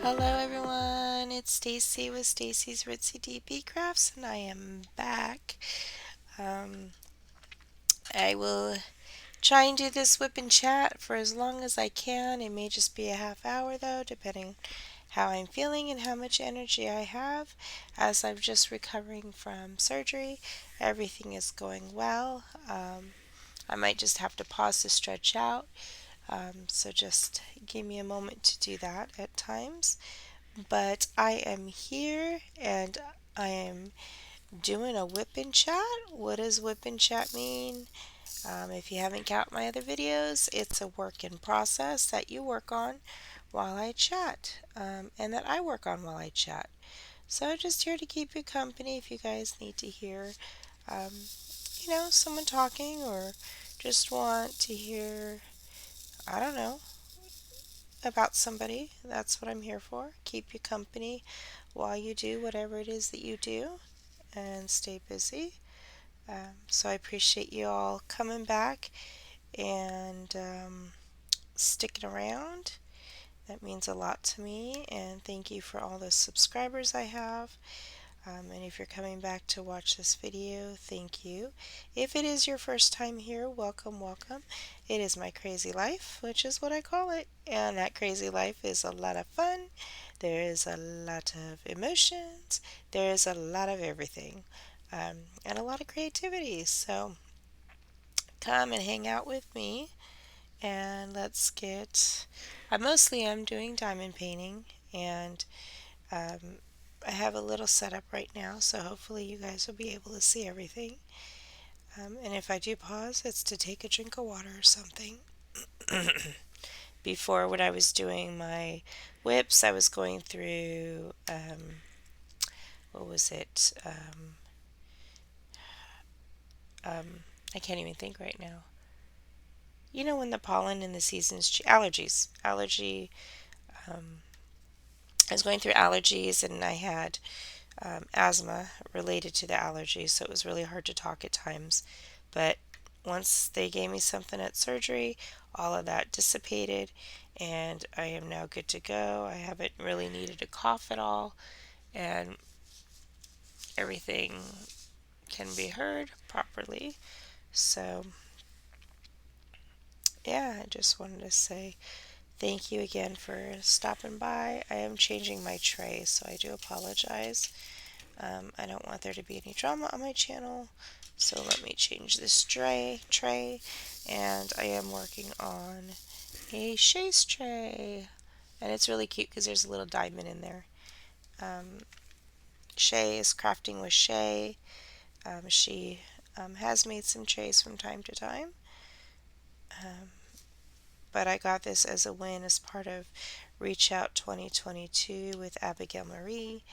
Hello everyone, it's Stacy with Stacy's Ritzy DP Crafts and I am back. Um, I will try and do this whip and chat for as long as I can. It may just be a half hour though, depending how I'm feeling and how much energy I have. As I'm just recovering from surgery, everything is going well. I might just have to pause to stretch out, so just give me a moment to do that at times. But I am here and I am doing a whip and chat. What does whip and chat mean? If you haven't got my other videos, it's a work in process that you work on while I chat, and that I work on while I chat. So I'm just here to keep you company if you guys need to hear, um, someone talking or just want to hear, I don't know, about somebody. That's what I'm here for. Keep you company while you do whatever it is that you do and stay busy. So I appreciate you all coming back and sticking around. That means a lot to me, and thank you for all the subscribers I have. And if you're coming back to watch this video, thank you. If it is your first time here, welcome, welcome. It is my crazy life, which is what I call it. And that crazy life is a lot of fun. There is a lot of emotions. There is a lot of everything. And a lot of creativity. So come and hang out with me and let's get. I mostly am doing diamond painting and um, I have a little setup right now, so hopefully you guys will be able to see everything. And if I do pause, it's to take a drink of water or something. Before, when I was doing my whips, I was going through, what was it? Um, I can't even think right now. You know, when the pollen in the seasons, allergies. I was going through allergies and I had asthma related to the allergies, so it was really hard to talk at times. But once they gave me something at surgery, all of that dissipated, and I am now good to go. I haven't really needed to cough at all, and everything can be heard properly. So, yeah, I just wanted to say thank you again for stopping by. I am changing my tray, so I do apologize. I don't want there to be any drama on my channel, so let me change this tray, and I am working on a Shay's tray, and it's really cute because there's a little diamond in there. Um, Shay is crafting with Shay. She has made some trays from time to time, um, but I got this as a win as part of Reach Out 2022 with Abigail Marie,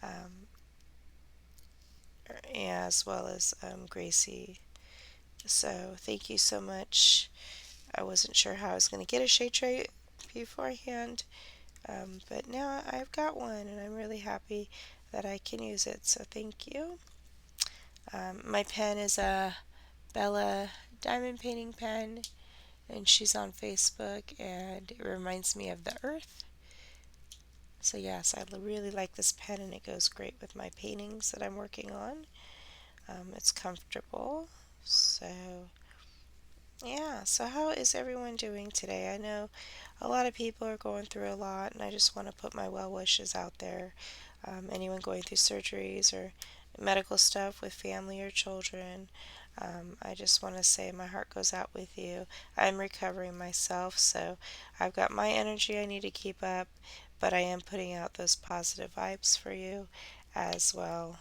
um, as well as Gracie. So thank you so much. I wasn't sure how I was going to get a shade tray beforehand, but now I've got one and I'm really happy that I can use it. So thank you. My pen is a Bella diamond painting pen, and she's on Facebook, and it reminds me of the earth. So yes, I really like this pen, and it goes great with my paintings that I'm working on. It's comfortable. So yeah, so how is everyone doing today? I know a lot of people are going through a lot, and I just want to put my well wishes out there. Anyone going through surgeries or medical stuff with family or children, I just want to say my heart goes out with you. I'm recovering myself, so I've got my energy I need to keep up, but I am putting out those positive vibes for you as well.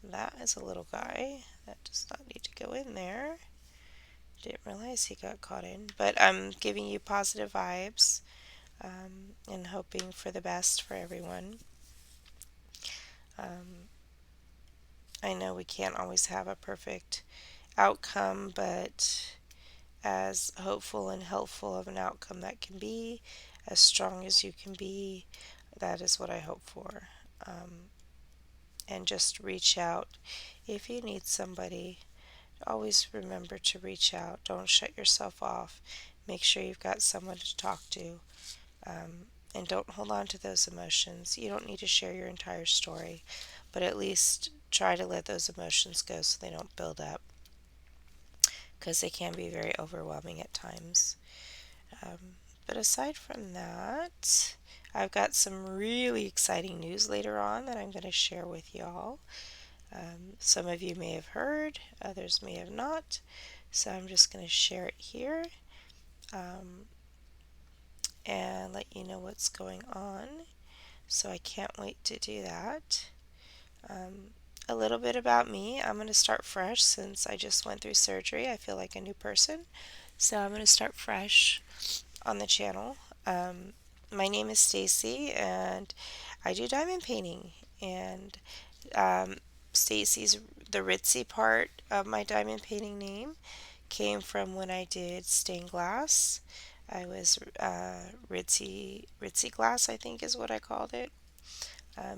That is a little guy that does not need to go in there. Didn't realize he got caught in. But I'm giving you positive vibes, and hoping for the best for everyone. Um, I know we can't always have a perfect outcome, but as hopeful and helpful of an outcome that can be, as strong as you can be, that is what I hope for. And just reach out if you need somebody. Always remember to reach out. Don't shut yourself off. Make sure you've got someone to talk to. And don't hold on to those emotions. You don't need to share your entire story, but at least try to let those emotions go so they don't build up, because they can be very overwhelming at times. But aside from that, I've got some really exciting news later on that I'm going to share with y'all. Some of you may have heard, others may have not, so I'm just going to share it here, um, and let you know what's going on. So I can't wait to do that. Um, a little bit about me. I'm going to start fresh since I just went through surgery. I feel like a new person. So I'm going to start fresh on the channel. My name is Stacy and I do diamond painting. And um, Stacy's, the ritzy part of my diamond painting name came from when I did stained glass. I was ritzy glass, I think is what I called it.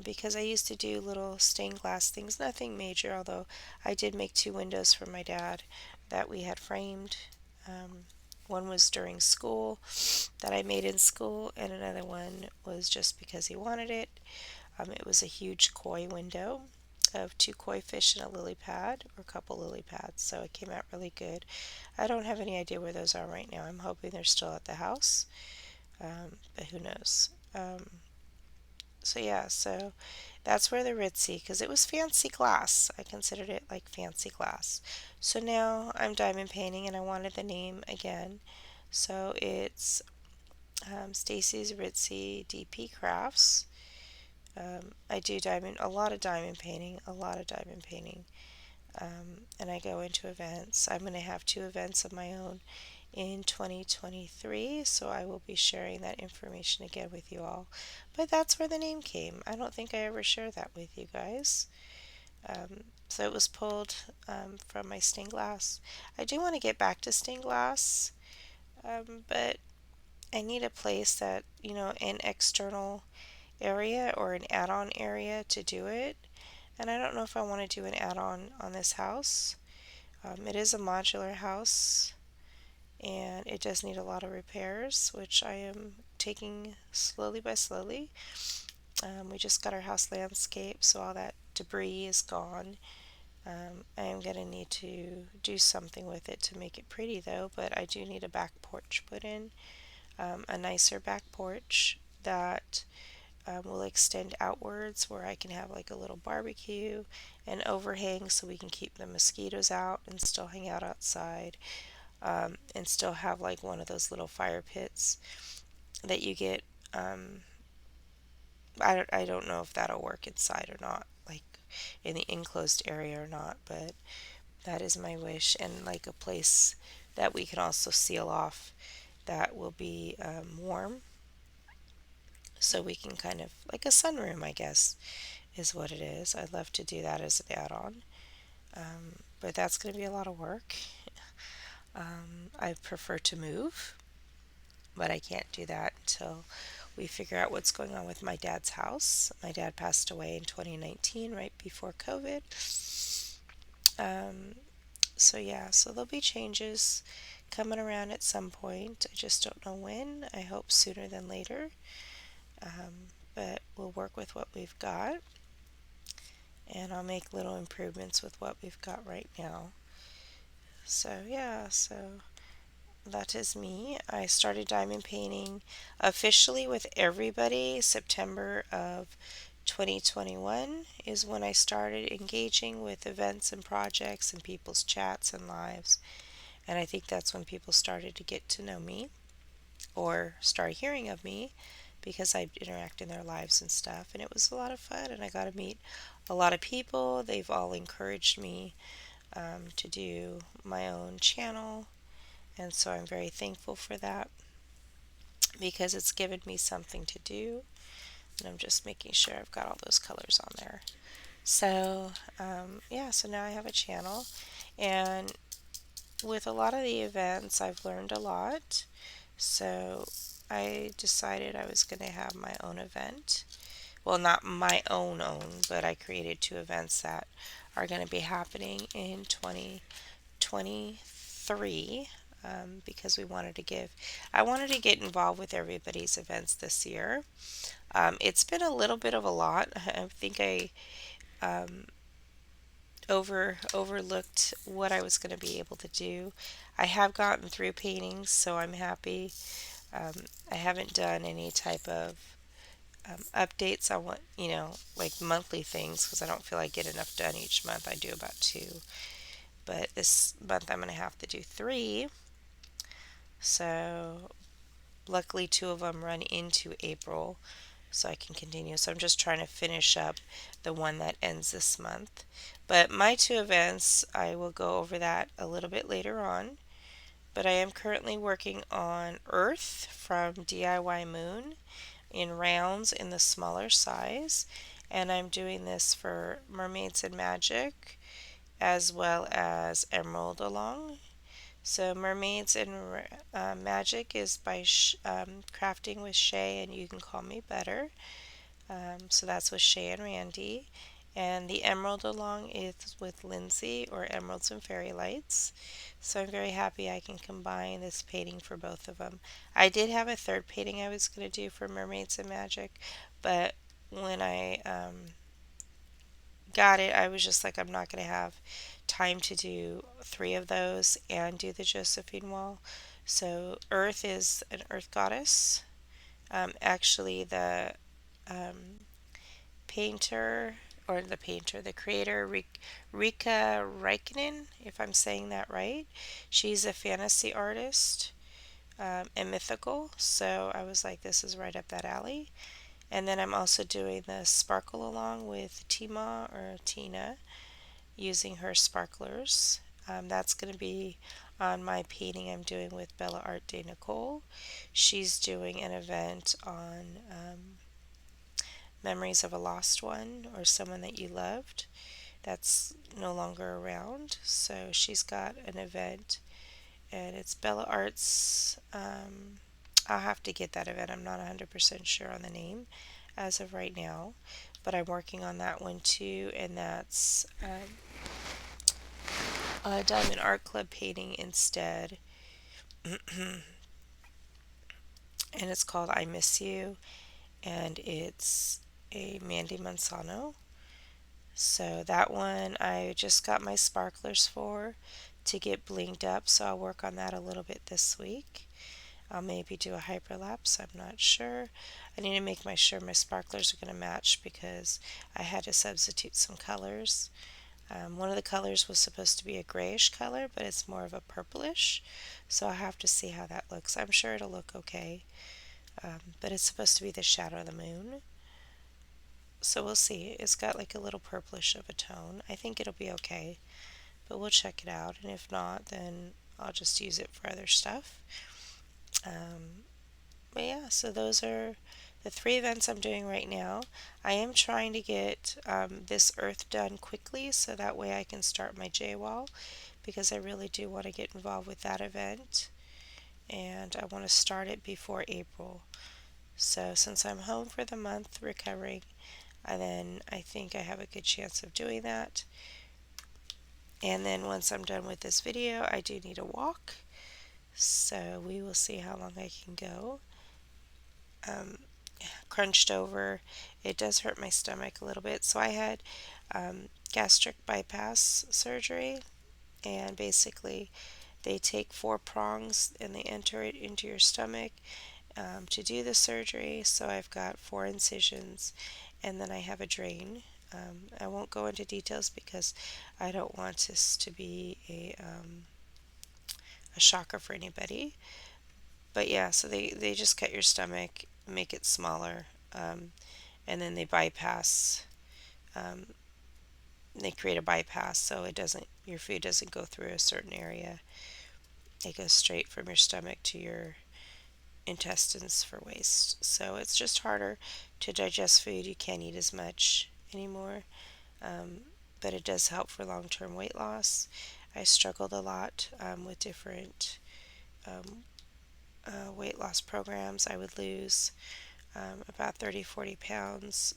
Because I used to do little stained glass things, nothing major, although I did make two windows for my dad that we had framed. Um, One was during school that I made in school, and another one was just because he wanted it. It was a huge koi window of two koi fish and a lily pad, or a couple lily pads, so it came out really good. I don't have any idea where those are right now. I'm hoping they're still at the house, but who knows. So yeah, so that's where the ritzy, because it was fancy glass. I considered it like fancy glass. So now I'm diamond painting and I wanted the name again. So it's Stacy's Ritzy DP Crafts. I do a lot of diamond painting, a lot of diamond painting. And I go into events. I'm going to have two events of my own in 2023, so I will be sharing that information again with you all. But that's where the name came. I don't think I ever shared that with you guys. So it was pulled from my stained glass. I do want to get back to stained glass, but I need a place that, an external area or an add-on area to do it. And I don't know if I want to do an add-on on this house. It is a modular house and it does need a lot of repairs, which I am taking slowly by slowly. We just got our house landscaped, so all that debris is gone. I am going to need to do something with it to make it pretty though, but I do need a back porch put in, a nicer back porch that will extend outwards where I can have like a little barbecue and overhang so we can keep the mosquitoes out and still hang out outside, and still have like one of those little fire pits that you get. Um, I don't know if that'll work inside or not, like in the enclosed area or not, but that is my wish. And like a place that we can also seal off that will be warm, so we can kind of like a sunroom, I guess, is what it is. I'd love to do that as an add on, but that's going to be a lot of work. I prefer to move, but I can't do that until we figure out what's going on with my dad's house. My dad passed away in 2019, right before COVID. Um, so yeah, so there'll be changes coming around at some point. I just don't know when. I hope sooner than later. But we'll work with what we've got, and I'll make little improvements with what we've got right now. So yeah, so that is me. I started diamond painting officially with everybody September of 2021 is when I started engaging with events and projects and people's chats and lives. And I think that's when people started to get to know me or start hearing of me because I interact in their lives and stuff. And it was a lot of fun, and I got to meet a lot of people. They've all encouraged me to do my own channel, and so I'm very thankful for that because it's given me something to do. And I'm just making sure I've got all those colors on there. So, yeah, so now I have a channel, and with a lot of the events, I've learned a lot. So, I decided I was going to have my own event. Well, not my own, but I created two events that are going to be happening in 2023. because I wanted to get involved with everybody's events this year. It's been a little bit of a lot. I think I um, overlooked what I was going to be able to do. I have gotten through paintings, so I'm happy. Um, I haven't done any type of updates. I want, like monthly things because I don't feel I get enough done each month. I do about two, but this month I'm going to have to do three. So luckily, two of them run into April, so I can continue. So I'm just trying to finish up the one that ends this month. But my two events, I will go over that a little bit later on. But I am currently working on Earth from DIY Moon in rounds in the smaller size. And I'm doing this for Mermaids and Magic as well as Emerald Along. So Mermaids and Magic is by Crafting with Shay and You Can Call Me Better. So that's with Shay and Randy. And the Emerald Along is with Lindsay or Emeralds and Fairy Lights. So I'm very happy I can combine this painting for both of them. I did have a third painting I was going to do for Mermaids and Magic, but when I got it, I was just like, I'm not going to have time to do three of those and do the Josephine wall. So Earth is an Earth goddess. Actually, the um, painter, the creator, Rika Reikkinen, if I'm saying that right. She's a fantasy artist and mythical, so I was like, this is right up that alley. And then I'm also doing the sparkle along with Tima or Tina using her sparklers. That's going to be on my painting I'm doing with Bella Art de Nicole. She's doing an event on memories of a lost one or someone that you loved that's no longer around. So she's got an event and it's Bella Arts. I'll have to get that event. I'm not 100% sure on the name as of right now, but I'm working on that one too, and that's a Diamond Art Club painting instead, and it's called I Miss You, and it's a Mandy Manzano. So that one I just got my sparklers for to get blinged up, so I'll work on that a little bit this week. I'll maybe do a hyperlapse, I'm not sure. I need to make sure my sparklers are going to match because I had to substitute some colors. One of the colors was supposed to be a grayish color, but it's more of a purplish, so I'll have to see how that looks. I'm sure it'll look okay, but it's supposed to be the shadow of the moon. So we'll see. It's got like a little purplish of a tone. I think it'll be okay, but we'll check it out. And if not, then I'll just use it for other stuff. But yeah, so those are the three events I'm doing right now. I am trying to get this earth done quickly so that way I can start my JWall because I really do want to get involved with that event and I want to start it before April. So since I'm home for the month recovering, and then I think I have a good chance of doing that. And then once I'm done with this video, I do need a walk. So we will see how long I can go. Crunched over, it does hurt my stomach a little bit. So I had gastric bypass surgery, and basically they take four prongs and they enter it into your stomach to do the surgery. So I've got four incisions, and then I have a drain. I won't go into details because I don't want this to be a shocker for anybody. But yeah, so they just cut your stomach, make it smaller, and then they bypass. Um, they create a bypass so it doesn't your food doesn't go through a certain area. It goes straight from your stomach to your intestines for waste. So it's just harder to digest food. You can't eat as much anymore. Um, but it does help for long-term weight loss. I struggled a lot with different um, weight loss programs. I would lose about 30-40 pounds.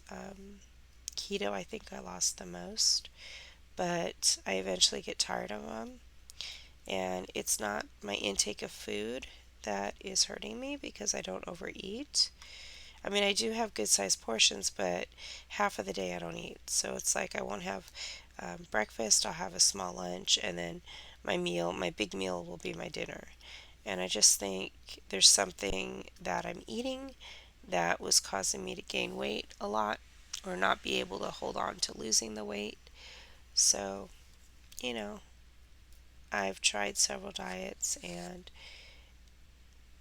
Keto, I think I lost the most, but I eventually get tired of them. and it's not my intake of food that is hurting me because I don't overeat. I mean, I do have good sized portions, but half of the day I don't eat. So it's like I won't have breakfast, I'll have a small lunch, and then my big meal will be my dinner. And I just think there's something that I'm eating that was causing me to gain weight a lot or not be able to hold on to losing the weight. So, you know, I've tried several diets and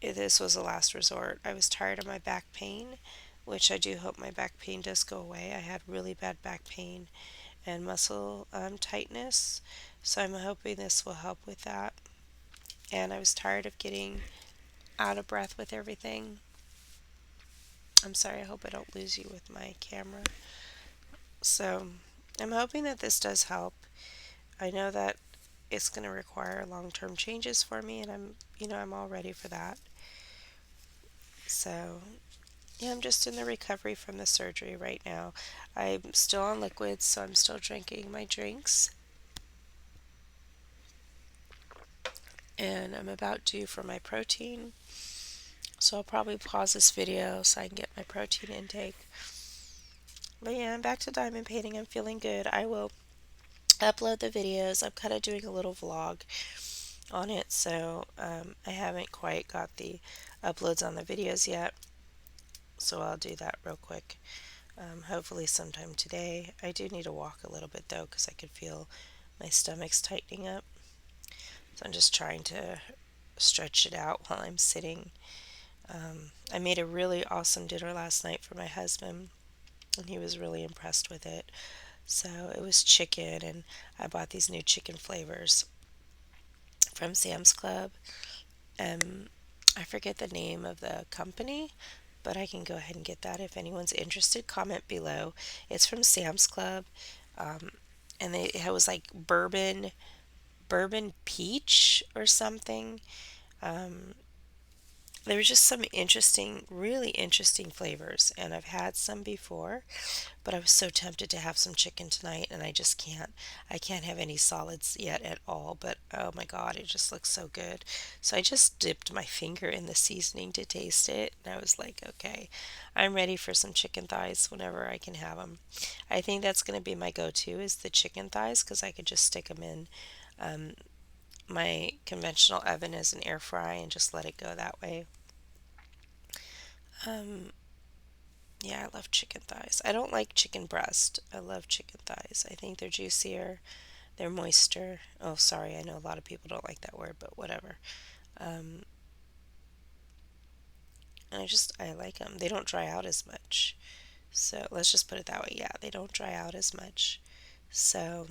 this was a last resort. I was tired of my back pain, which I do hope my back pain does go away. I had really bad back pain and muscle tightness, so I'm hoping this will help with that. And I was tired of getting out of breath with everything. I'm sorry, I hope I don't lose you with my camera. So I'm hoping that this does help. I know that it's going to require long-term changes for me, and I'm all ready for that. So yeah, I'm just in the recovery from the surgery right now. I'm still on liquids, so I'm still drinking my drinks. And I'm about due for my protein. So I'll probably pause this video so I can get my protein intake. But yeah, I'm back to diamond painting. I'm feeling good. I will upload the videos. I'm kind of doing a little vlog on it, so I haven't quite got the uploads on the videos yet. So I'll do that real quick. Hopefully sometime today. I do need to walk a little bit though because I could feel my stomach's tightening up. So I'm just trying to stretch it out while I'm sitting. I made a really awesome dinner last night for my husband, and he was really impressed with it. So it was chicken, and I bought these new chicken flavors from Sam's Club. Um, I forget the name of the company, but I can go ahead and get that if anyone's interested. Comment below. It's from Sam's Club, um, and it was like bourbon peach or something. Um, there were just some interesting, really interesting flavors, and I've had some before, but I was so tempted to have some chicken tonight, and I just can't. I can't have any solids yet at all, but oh my God, it just looks so good. So I just dipped my finger in the seasoning to taste it, and I was like, okay, I'm ready for some chicken thighs whenever I can have them. I think that's going to be my go-to is the chicken thighs because I could just stick them in um, my conventional oven as an air fry and just let it go that way. Um, yeah, I love chicken thighs. I don't like chicken breast. I love chicken thighs. I think they're juicier, they're moister. Oh, sorry, I know a lot of people don't like that word, but whatever. Um, and I like them. They don't dry out as much. So let's just put it that way. Yeah, they don't dry out as much. So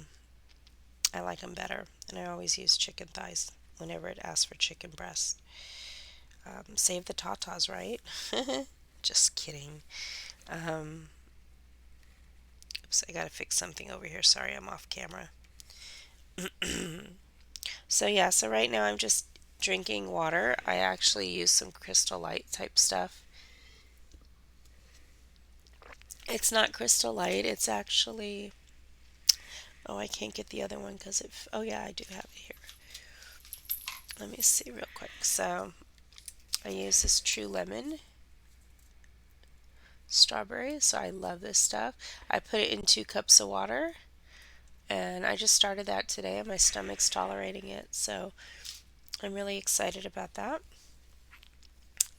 I like them better. And I always use chicken thighs whenever it asks for chicken breast. Save the tatas, right? Just kidding. Um, Oops, I gotta fix something over here. Sorry, I'm off camera. So yeah, so right now I'm just drinking water. I actually use some Crystal Light type stuff. It's not Crystal Light, it's actually, oh, I can't get the other one because oh yeah, I do have it here. Let me see real quick. So I use this True Lemon strawberry, so I love this stuff. I put it in 2 cups of water, and I just started that today, and my stomach's tolerating it, so I'm really excited about that.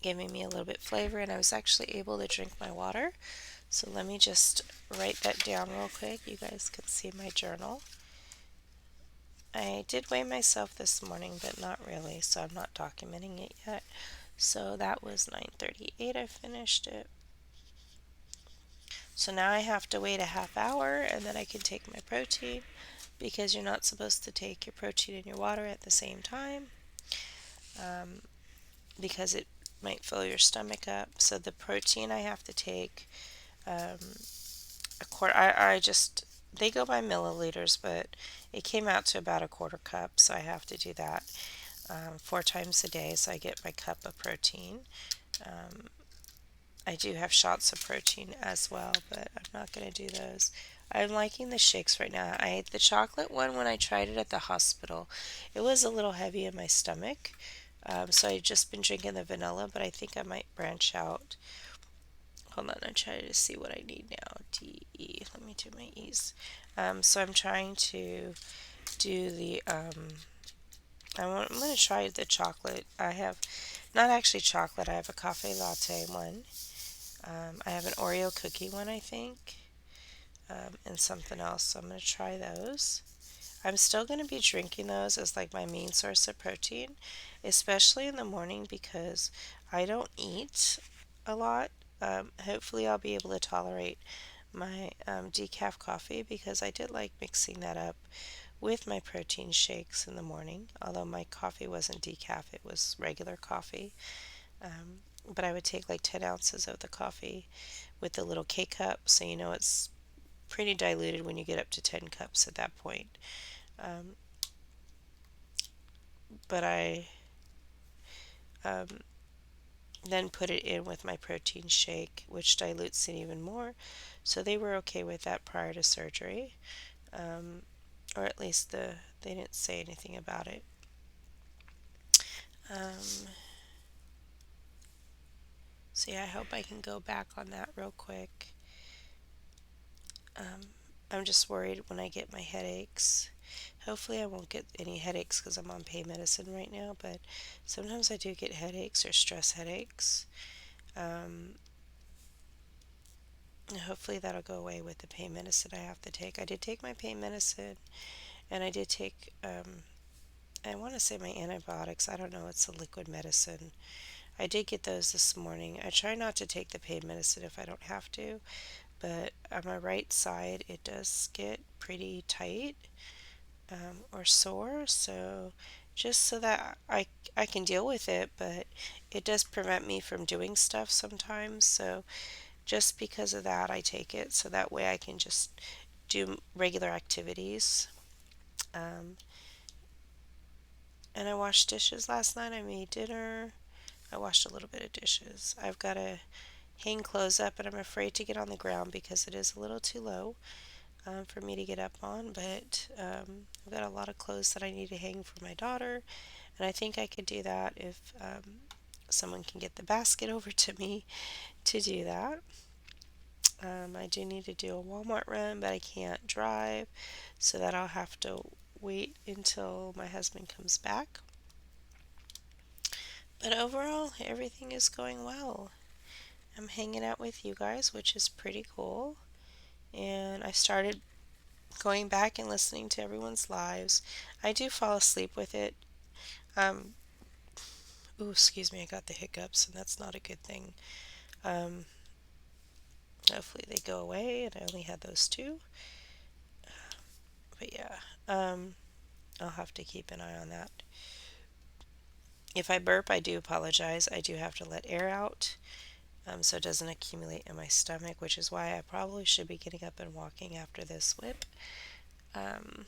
Giving me a little bit flavor, and I was actually able to drink my water. So let me just write that down real quick. You guys can see my journal. I did weigh myself this morning, but not really, so I'm not documenting it yet. So that was 9:38. I finished it. So now I have to wait a half hour, and then I can take my protein because you're not supposed to take your protein and your water at the same time um, because it might fill your stomach up. So the protein I have to take um, a quarter. I just they go by milliliters, but it came out to about a quarter cup, so I have to do that 4 times a day. So I get my cup of protein. Um, I do have shots of protein as well, but I'm not going to do those. I'm liking the shakes right now. I ate the chocolate one when I tried it at the hospital. It was a little heavy in my stomach, so I've just been drinking the vanilla, but I think I might branch out. Hold on, I'm trying to see what I need now. D, E. Let me do my E's. So I'm trying to do the. I'm going to try the chocolate. I have not actually chocolate. I have a cafe latte one. I have an Oreo cookie one, I think, and something else. So I'm going to try those. I'm still going to be drinking those as like my main source of protein, especially in the morning because I don't eat a lot. Hopefully, I'll be able to tolerate my decaf coffee because I did like mixing that up with my protein shakes in the morning. Although my coffee wasn't decaf, it was regular coffee. But I would take like 10 ounces of the coffee with the little K cup, so you know it's pretty diluted when you get up to 10 cups at that point. Um, but I um, then put it in with my protein shake, which dilutes it even more. So they were okay with that prior to surgery, um, or at least they didn't say anything about it. Um, so yeah, I hope I can go back on that real quick. Um, I'm just worried when I get my headaches. Hopefully, I won't get any headaches because I'm on pain medicine right now, but sometimes I do get headaches or stress headaches. Um, Hopefully, that'll go away with the pain medicine I have to take. I did take my pain medicine, and I did take, I want to say my antibiotics. I don't know, it's a liquid medicine. I did get those this morning. I try not to take the pain medicine if I don't have to, but on my right side, it does get pretty tight or sore. So just so that I can deal with it, but it does prevent me from doing stuff sometimes. So just because of that, I take it so that way I can just do regular activities. Um, and I washed dishes last night. I made dinner. I washed a little bit of dishes. I've got to hang clothes up, and I'm afraid to get on the ground because it is a little too low for me to get up on. But I've got a lot of clothes that I need to hang for my daughter, and I think I could do that if someone can get the basket over to me to do that. I do need to do a Walmart run, but I can't drive, so that I'll have to wait until my husband comes back. But overall, everything is going well. I'm hanging out with you guys, which is pretty cool. And I started going back and listening to everyone's lives. I do fall asleep with it. Um, Ooh, excuse me, I got the hiccups, and that's not a good thing. Um, Hopefully they go away, and I only had those two. But yeah, I'll have to keep an eye on that. If I burp, I do apologize. I do have to let air out so it doesn't accumulate in my stomach, which is why I probably should be getting up and walking after this WIP, um,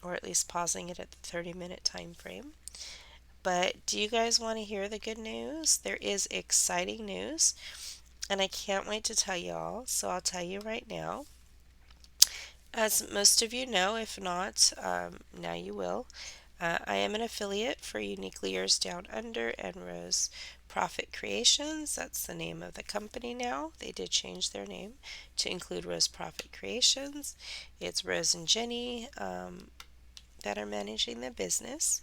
or at least pausing it at the 30-minute time frame. But do you guys want to hear the good news? There is exciting news, and I can't wait to tell you all, so I'll tell you right now. As most of you know, if not, now you will. I am an affiliate for Uniquely Yours Down Under and Rose Profit Creations. That's the name of the company now. They did change their name to include Rose Profit Creations. It's Rose and Jenny that are managing the business.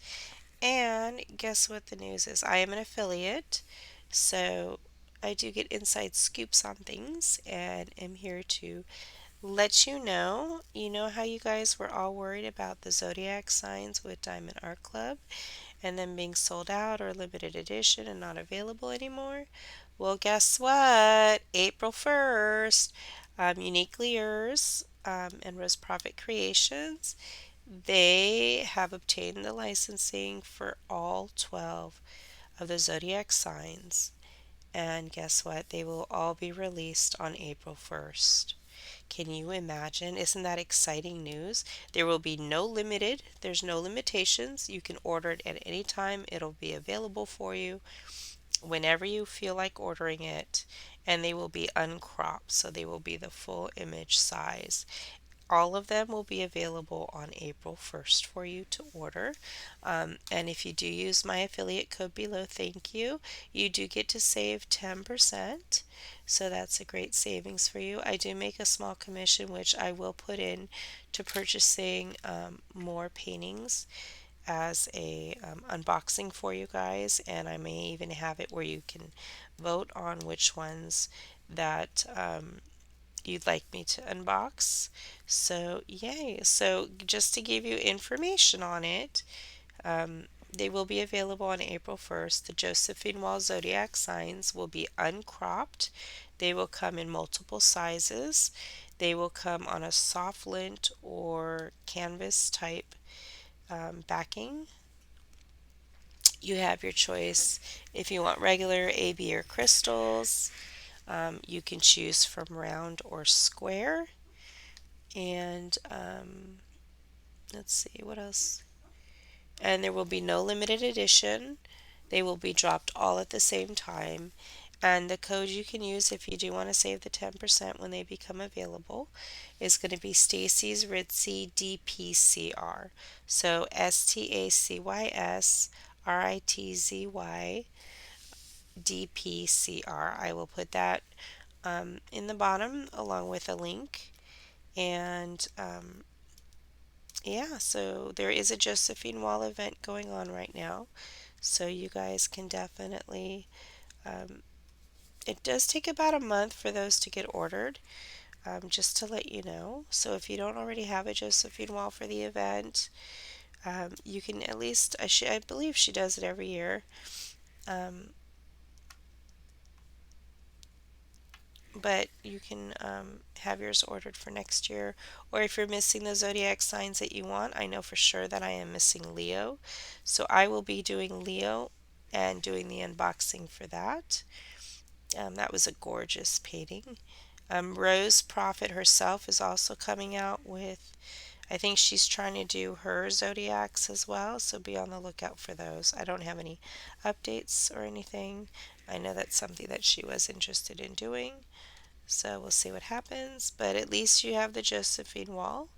And guess what the news is? I am an affiliate, so I do get inside scoops on things and am here to let you know. You know how you guys were all worried about the zodiac signs with Diamond Art Club and them being sold out or limited edition and not available anymore? Well, guess what? April 1st, Uniquely Yours and Rose Profit Creations, they have obtained the licensing for all 12 of the zodiac signs. And guess what? They will all be released on April 1st. Can you imagine? Isn't that exciting news? There will be there's no limitations. You can order it at any time. It'll be available for you. whenever you feel like ordering it, and they will be uncropped, so they will be the full image size. All of them will be available on April 1st for you to order. And if you do use my affiliate code below, thank you, you do get to save 10%. So that's a great savings for you. I do make a small commission, which I will put in to purchasing more paintings as a unboxing for you guys, and I may even have it where you can vote on which ones that you'd like me to unbox. So, yay. So, just to give you information on it, they will be available on April 1st. The Josephine Wall Zodiac signs will be uncropped. They will come in multiple sizes. They will come on a soft lint or canvas type backing. You have your choice if you want regular AB or crystals. You can choose from round or square. And let's see what else. And there will be no limited edition. They will be dropped all at the same time. And the code you can use if you do want to save the 10% when they become available is going to be Stacy's Ritzy DPCR. So STACYSRITZY DPCR. I will put that in the bottom along with a link. And yeah, so there is a Josephine Wall event going on right now. So you guys can definitely, um, it does take about a month for those to get ordered, just to let you know. So if you don't already have a Josephine Wall for the event, you can at least, I believe she does it every year. Um, but you can have yours ordered for next year. Or if you're missing the zodiac signs that you want, I know for sure that I am missing Leo. So I will be doing Leo and doing the unboxing for that. That was a gorgeous painting. Rose Prophet herself is also coming out with, I think she's trying to do her zodiacs as well, so be on the lookout for those. I don't have any updates or anything. I know that's something that she was interested in doing. So we'll see what happens, but at least you have the Josephine Wall.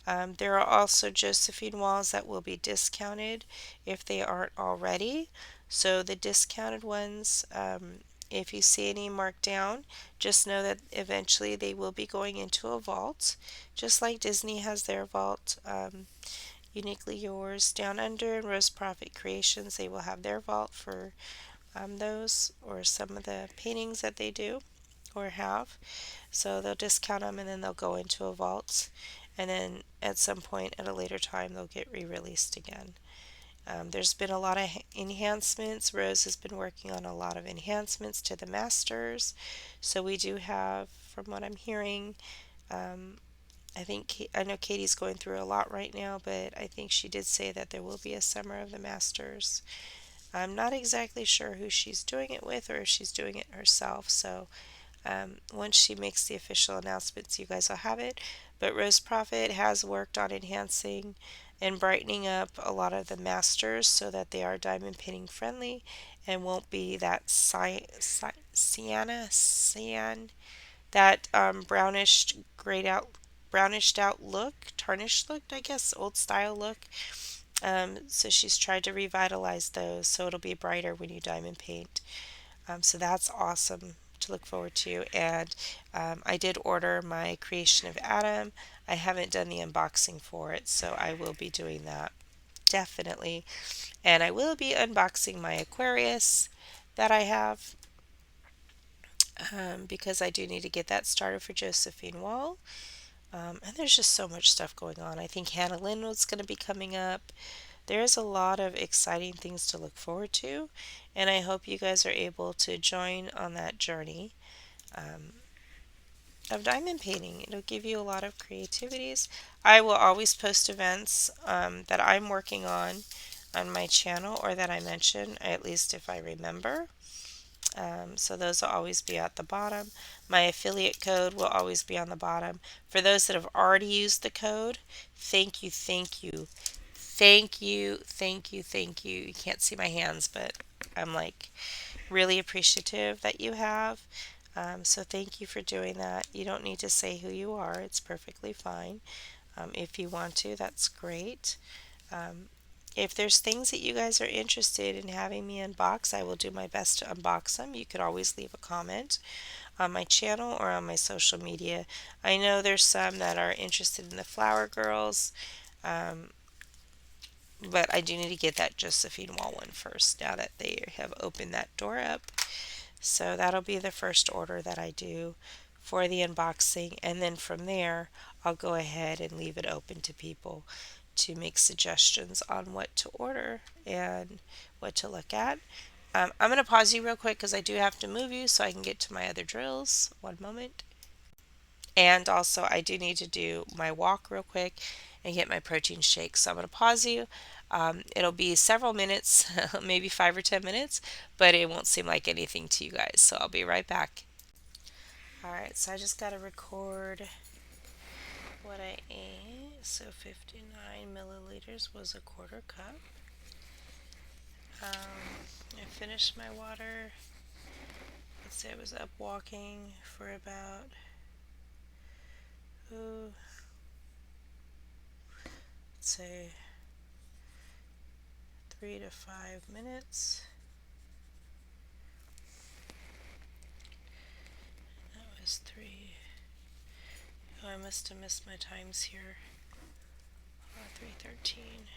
There are also Josephine Walls that will be discounted if they aren't already. So the discounted ones, if you see any marked down, just know that eventually they will be going into a vault, just like Disney has their vault. Uniquely Yours, Down Under, and Rose Prophet Creations, they will have their vault for those or some of the paintings that they do or have. So they'll discount them and then they'll go into a vault. And then at some point at a later time, they'll get re released again. There's been a lot of enhancements. Rose has been working on a lot of enhancements to the masters. So we do have, from what I'm hearing, um, I know Katie's going through a lot right now, but I think she did say that there will be a Summer of the Masters. I'm not exactly sure who she's doing it with or if she's doing it herself. So once she makes the official announcements, you guys will have it. But Rose Prophet has worked on enhancing and brightening up a lot of the masters so that they are diamond painting friendly and won't be that cyan, that brownished out look, tarnished look, I guess, old style look. So she's tried to revitalize those so it'll be brighter when you diamond paint. So that's awesome to look forward to. And I did order my Creation of Adam. I haven't done the unboxing for it, so I will be doing that definitely. And I will be unboxing my Aquarius that I have because I do need to get that started for Josephine Wall. And there's just so much stuff going on. I think Hannah Lynn was going to be coming up. There's a lot of exciting things to look forward to, and I hope you guys are able to join on that journey um, of diamond painting. It'll give you a lot of creativities. I will always post events that I'm working on my channel or that I mention, at least if I remember. So those will always be at the bottom. My affiliate code will always be on the bottom. For those that have already used the code, thank you, thank you, thank you, thank you, thank you. You can't see my hands, but I'm like really appreciative that you have. So thank you for doing that. You don't need to say who you are, it's perfectly fine. If you want to, that's great. Um, if there's things that you guys are interested in having me unbox, I will do my best to unbox them. You could always leave a comment on my channel or on my social media. I know there's some that are interested in the flower girls, um, but I do need to get that Josephine Wall one first now that they have opened that door up. So that'll be the first order that I do for the unboxing, and then from there I'll go ahead and leave it open to people to make suggestions on what to order and what to look at. I'm going to pause you real quick because I do have to move you so I can get to my other drills. One moment. And also, I do need to do my walk real quick and get my protein shake. So I'm going to pause you. It'll be several minutes, maybe 5 or 10 minutes, but it won't seem like anything to you guys. So I'll be right back. Alright, so I just got to record what I ate. So 59 milliliters was a quarter cup. I finished my water. Let's say I was up walking for about, let's say 3 to 5 minutes. That was 3. Oh, I must have missed my times here. 3:13.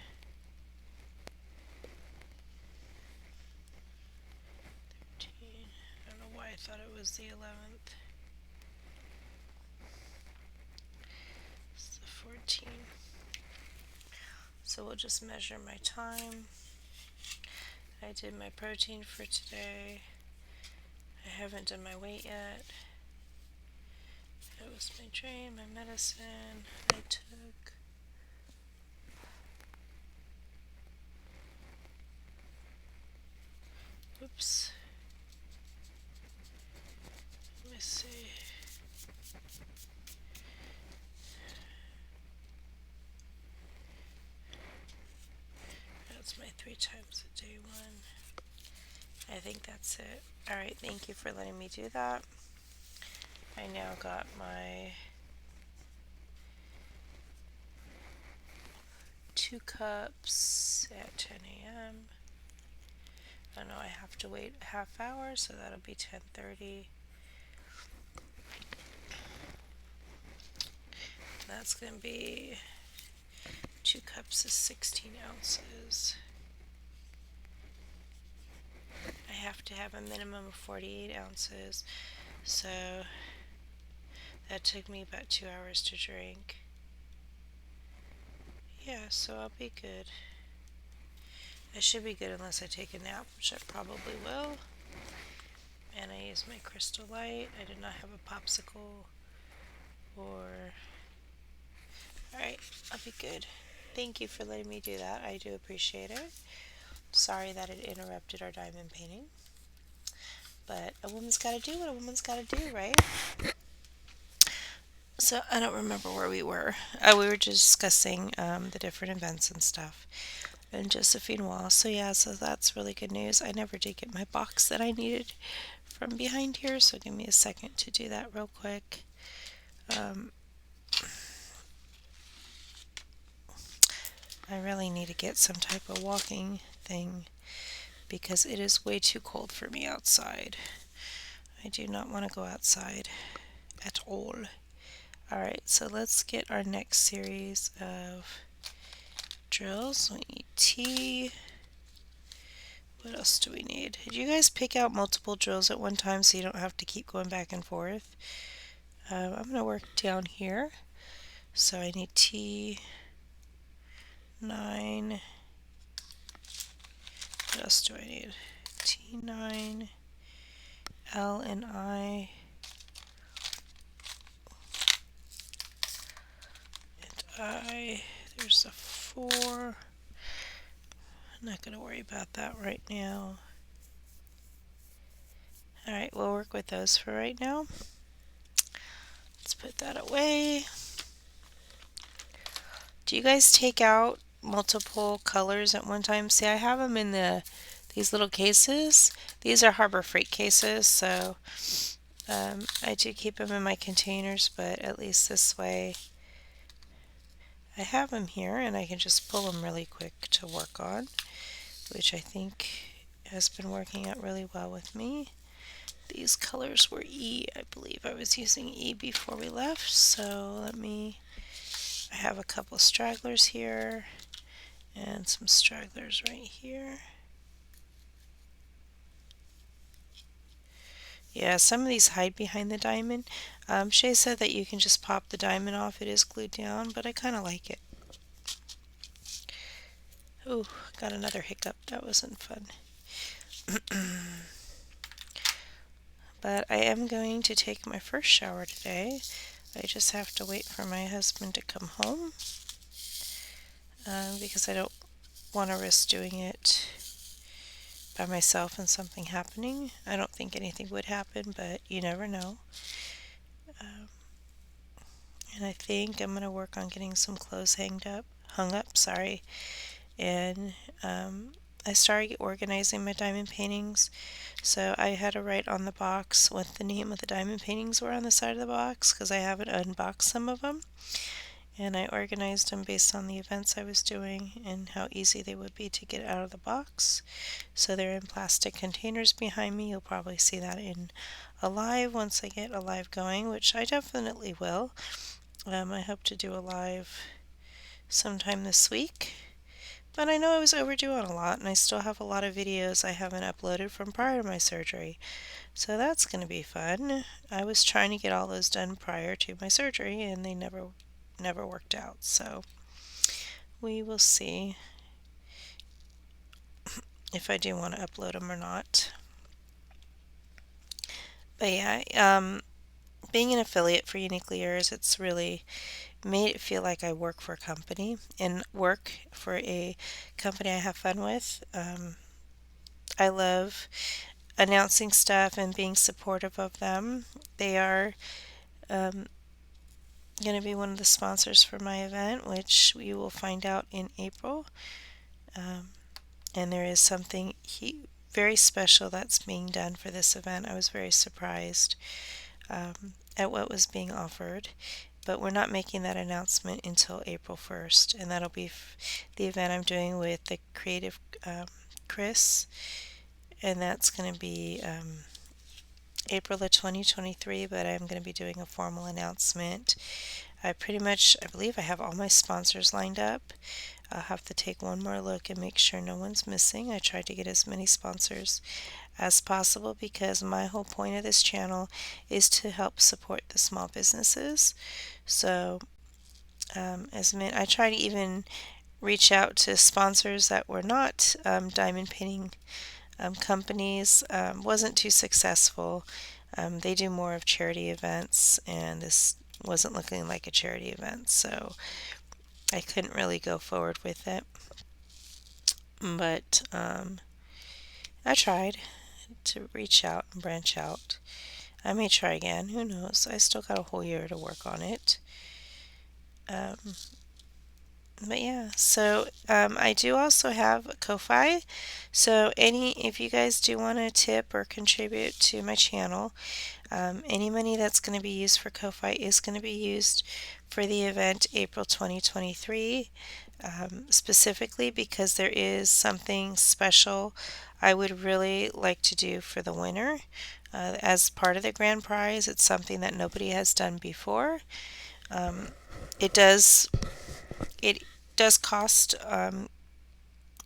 13. I don't know why I thought it was the 11th. It's the 14th. So we'll just measure my time. I did my protein for today. I haven't done my weight yet. That was my drain, my medicine I took. Oops. Let me see. That's my 3 times a day one. I think that's it. Alright, thank you for letting me do that. I now got my 2 cups at 10 a.m. I know I have to wait a half hour, so that'll be 10:30. That's going to be 2 cups is 16 ounces. I have to have a minimum of 48 ounces, so that took me about 2 hours to drink. Yeah, so I'll be good. I should be good unless I take a nap, which I probably will. And I use my Crystal Light. I did not have a popsicle or... Alright, I'll be good. Thank you for letting me do that. I do appreciate it. Sorry that it interrupted our diamond painting. But a woman's got to do what a woman's got to do, right? So I don't remember where we were. We were just discussing the different events and stuff. And Josephine Wall. So yeah, so that's really good news. I never did get my box that I needed from behind here, so give me a second to do that real quick. I really need to get some type of walking thing because it is way too cold for me outside. I do not want to go outside at all. Alright, so let's get our next series of drills. We need T. What else do we need? Did you guys pick out multiple drills at one time so you don't have to keep going back and forth? I'm going to work down here. So I need T9. What else do I need? T9, L and I, and I. There's a 4. I'm not going to worry about that right now. Alright, we'll work with those for right now. Let's put that away. Do you guys take out multiple colors at one time? See, I have them in these little cases. These are Harbor Freight cases, so I do keep them in my containers, but at least this way I have them here and I can just pull them really quick to work on, which I think has been working out really well with me. These colors were E. I believe I was using E before we left, so I have a couple stragglers here and some stragglers right here. Yeah, some of these hide behind the diamond. Shay said that you can just pop the diamond off. It is glued down, but I kind of like it. Ooh, got another hiccup. That wasn't fun. But I am going to take my first shower today. I just have to wait for my husband to come home because I don't want to risk doing it by myself and something happening. I don't think anything would happen, but you never know. And I think I'm going to work on getting some clothes hung up, sorry. And I started organizing my diamond paintings. So I had to write on the box what the name of the diamond paintings were on the side of the box because I haven't unboxed some of them. And I organized them based on the events I was doing and how easy they would be to get out of the box. So they're in plastic containers behind me. You'll probably see that in a live once I get a live going, which I definitely will. I hope to do a live sometime this week. But I know I was overdue on a lot, and I still have a lot of videos I haven't uploaded from prior to my surgery. So that's going to be fun. I was trying to get all those done prior to my surgery, and they never worked out. So we will see if I do want to upload them or not. But yeah, being an affiliate for Uniquely Yours, it's really made it feel like I work for a company and work for a company I have fun with. I love announcing stuff and being supportive of them. They are going to be one of the sponsors for my event, which we will find out in April. And there is something very special that's being done for this event. I was very surprised at what was being offered, but we're not making that announcement until April 1st, and that'll be the event I'm doing with the creative Chris, and that's going to be April of 2023, but I'm going to be doing a formal announcement. I believe I have all my sponsors lined up. I'll have to take one more look and make sure no one's missing. I tried to get as many sponsors as possible because my whole point of this channel is to help support the small businesses. So I try to even reach out to sponsors that were not diamond painting companies. Wasn't too successful. They do more of charity events, and this wasn't looking like a charity event, so I couldn't really go forward with it. But I tried to reach out and branch out. I may try again. Who knows? I still got a whole year to work on it. But yeah, so I do also have a Ko-Fi. So if you guys do want to tip or contribute to my channel, any money that's going to be used for Ko-Fi is going to be used for the event April 2023, specifically because there is something special I would really like to do for the winner. As part of the grand prize, it's something that nobody has done before. It does it does cost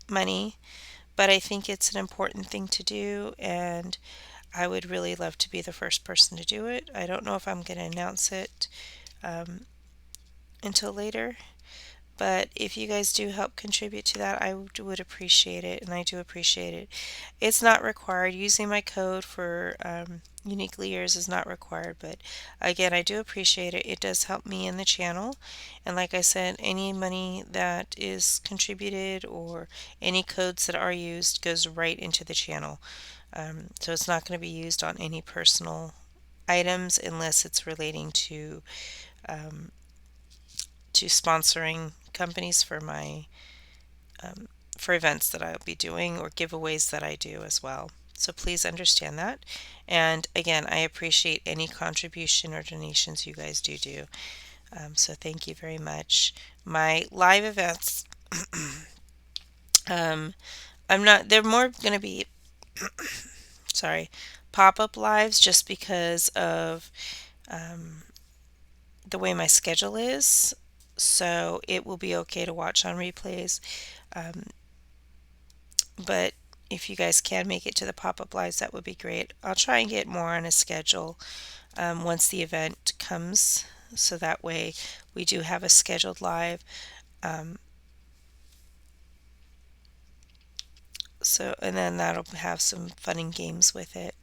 money, but I think it's an important thing to do, and I would really love to be the first person to do it. I don't know if I'm going to announce it until later, but if you guys do help contribute to that, I would appreciate it, and I do appreciate it. It's not required. Using my code for Uniquely Yours is not required, but again, I do appreciate it. It does help me in the channel, and like I said, any money that is contributed or any codes that are used goes right into the channel. So it's not going to be used on any personal items unless it's relating to sponsoring companies for my for events that I'll be doing or giveaways that I do as well. So please understand that. And again, I appreciate any contribution or donations you guys do. So thank you very much. My live events, um, they're more going to be, sorry, pop-up lives just because of um, the way my schedule is. So it will be okay to watch on replays. Um, but if you guys can make it to the pop-up lives, that would be great. I'll try and get more on a schedule once the event comes, so that way we do have a scheduled live. Um, and then that'll have some fun and games with it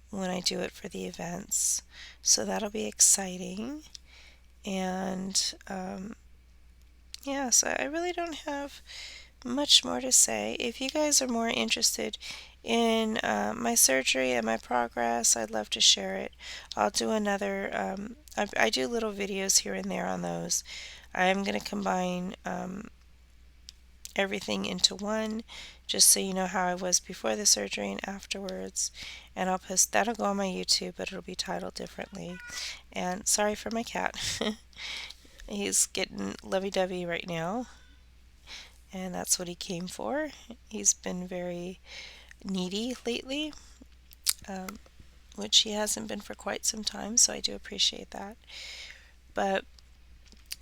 when I do it for the events. So that'll be exciting. And yeah, so I really don't have much more to say. If you guys are more interested in my surgery and my progress, I'd love to share it. I'll do another, I do little videos here and there on those. I'm going to combine everything into one, just so you know how I was before the surgery and afterwards. And I'll post, that'll go on my YouTube, but it'll be titled differently. And sorry for my cat. He's getting lovey-dovey right now, and that's what he came for. He's been very needy lately, um, which he hasn't been for quite some time, so I do appreciate that. But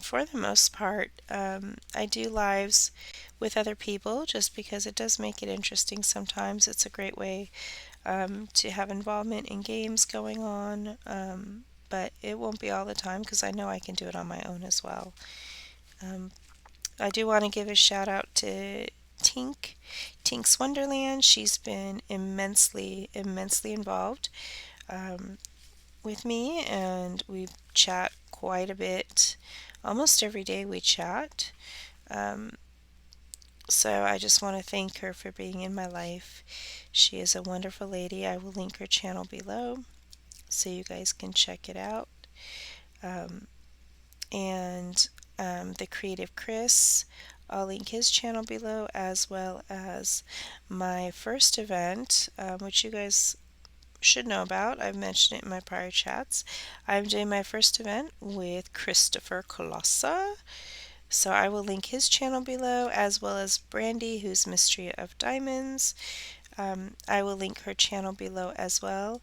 for the most part, I do lives with other people just because it does make it interesting sometimes. It's a great way to have involvement in games going on, but it won't be all the time because I know I can do it on my own as well. Um, I do want to give a shout out to Tink's Wonderland. She's been immensely involved with me, and we chat quite a bit. Almost every day we chat. Um, so I just want to thank her for being in my life. She is a wonderful lady. I will link her channel below so you guys can check it out. Um, and the Creative Chris, I'll link his channel below, as well as my first event, which you guys should know about. I've mentioned it in my prior chats. I'm doing my first event with Christopher Colossa. So I will link his channel below, as well as Brandy, who's Mystery of Diamonds. I will link her channel below as well.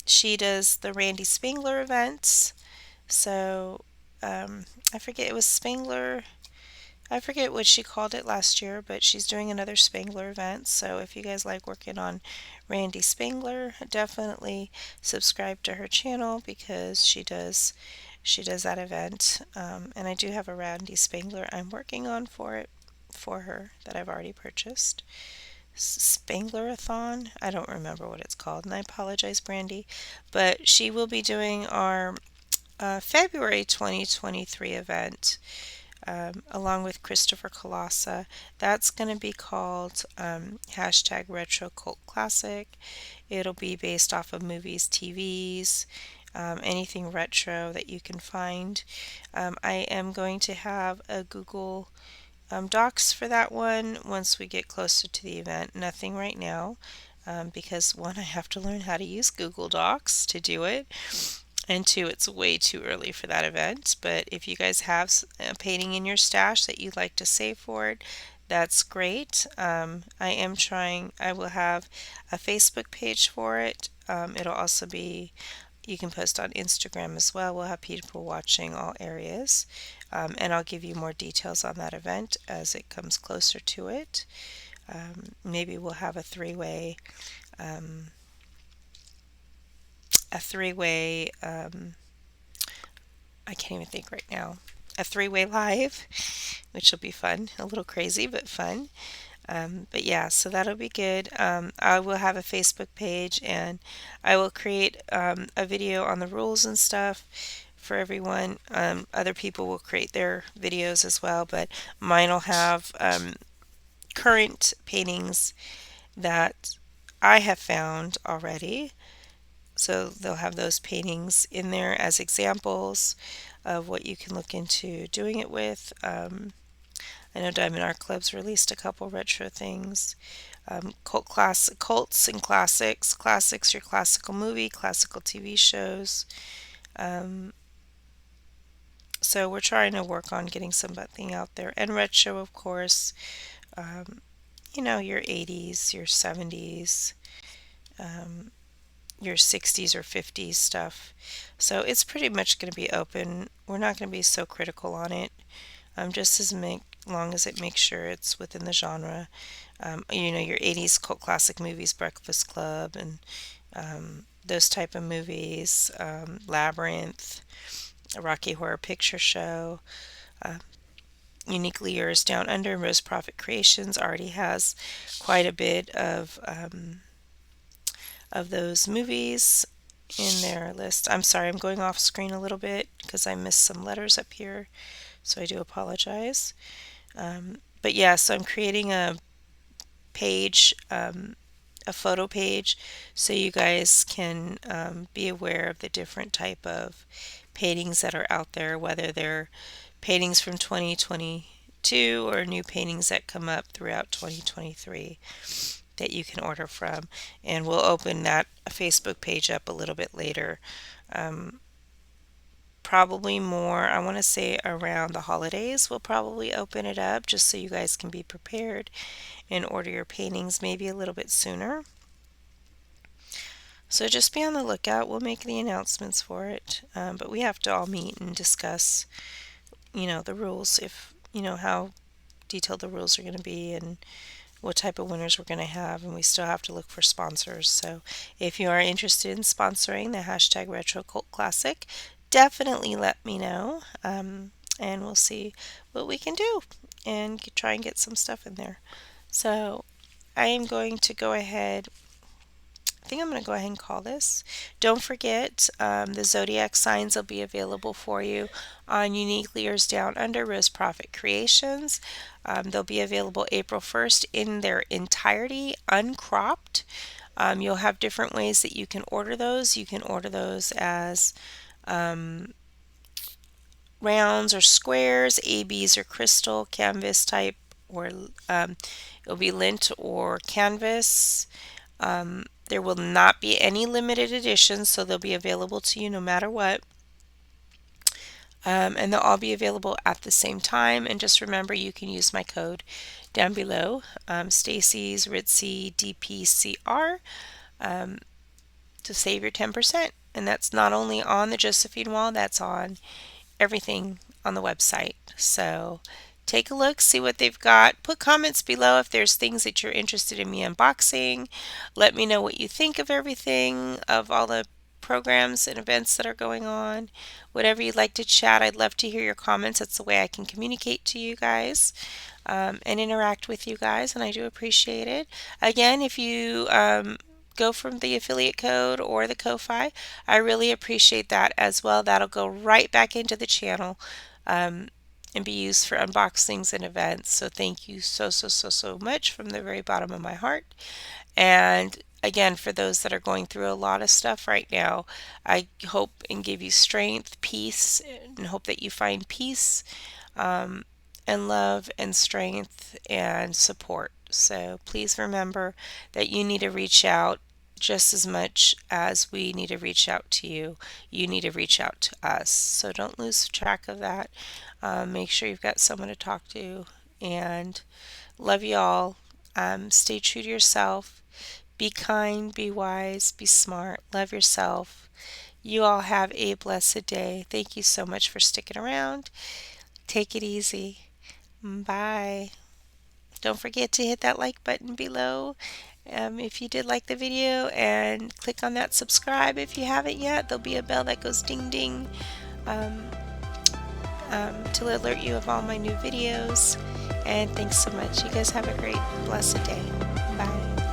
She does the Randy Spangler events. So I forget, it was Spangler. I forget what she called it last year, but she's doing another Spangler event. So if you guys like working on Randy Spangler, definitely subscribe to her channel because she does that event. And I do have a Randy Spangler I'm working on for her that I've already purchased. Spangler-a-thon? I don't remember what it's called, and I apologize, Brandy. But she will be doing our February 2023 event along with Christopher Colossa. That's going to be called hashtag Retro Cult Classic. It'll be based off of movies, TVs, anything retro that you can find. I am going to have a Google Docs for that one once we get closer to the event. Nothing right now because one, I have to learn how to use Google Docs to do it. And two, it's way too early for that event. But if you guys have a painting in your stash that you'd like to save for it, that's great. I will have a Facebook page for it. It'll also be, you can post on Instagram as well. We'll have people watching all areas. And I'll give you more details on that event as it comes closer to it. Maybe we'll have a three-way I can't even think right now. A three-way live, which will be fun. A little crazy, but fun. But yeah, so that'll be good. I will have a Facebook page, and I will create a video on the rules and stuff for everyone. Other people will create their videos as well, but mine will have current paintings that I have found already. So they'll have those paintings in there as examples of what you can look into doing it with. I know Diamond Art Club's released a couple retro things. Cults and classics. Classics, your classical movie, classical TV shows. Um, so we're trying to work on getting something out there. And retro, of course. Um, your 80s, your 70s, um, your 60s or 50s stuff. So it's pretty much going to be open. We're not going to be so critical on it, just as long as it makes sure it's within the genre. Your 80s cult classic movies, Breakfast Club, and those type of movies, Labyrinth, a Rocky Horror Picture Show. Uh, Uniquely Yours Down Under, Rose Prophet Creations already has quite a bit of those movies in their list. I'm sorry, I'm going off screen a little bit because I missed some letters up here, so I do apologize. But yeah, so I'm creating page, a photo page, so you guys can be aware of the different type of paintings that are out there, whether they're paintings from 2022 or new paintings that come up throughout 2023 that you can order from. And we'll open that Facebook page up a little bit later. Um, Probably more, I want to say around the holidays, we'll probably open it up just so you guys can be prepared and order your paintings maybe a little bit sooner. So just be on the lookout. We'll make the announcements for it. But we have to all meet and discuss, the rules, if, how detailed the rules are going to be and what type of winners we're going to have, and we still have to look for sponsors. So if you are interested in sponsoring the hashtag Retro Cult Classic, definitely let me know, and we'll see what we can do and try and get some stuff in there. So I am going to go ahead. I think I'm going to go ahead and call this. Don't forget, the zodiac signs will be available for you on Uniquely Yours Down Under Rose Prophet Creations. They'll be available April 1st in their entirety, uncropped. You'll have different ways that you can order those. You can order those as rounds or squares, ABs or crystal, canvas type, or it'll be lint or canvas. There will not be any limited editions, so they'll be available to you no matter what. And they'll all be available at the same time. And just remember, you can use my code down below, Stacy's Ritzy DPCR, to save your 10%. And that's not only on the Josephine wall, that's on everything on the website. So take a look, see what they've got. Put comments below if there's things that you're interested in me unboxing. Let me know what you think of everything, of all the programs and events that are going on. Whatever you'd like to chat, I'd love to hear your comments. That's the way I can communicate to you guys, and interact with you guys, and I do appreciate it. Again, if you go from the affiliate code or the Ko-Fi, I really appreciate that as well. That'll go right back into the channel, and be used for unboxings and events. So thank you so much from the very bottom of my heart. And again, for those that are going through a lot of stuff right now, I hope and give you strength, peace, and hope that you find peace, and love and strength and support. So please remember that you need to reach out just as much as we need to reach out to you. You need to reach out to us. So don't lose track of that. Make sure you've got someone to talk to. And love you all. Stay true to yourself. Be kind, be wise, be smart. Love yourself. You all have a blessed day. Thank you so much for sticking around. Take it easy. Bye. Don't forget to hit that like button below if you did like the video, and click on that subscribe if you haven't yet. There'll be a bell that goes ding ding, um, to alert you of all my new videos. And thanks so much. You guys have a great, blessed day. Bye.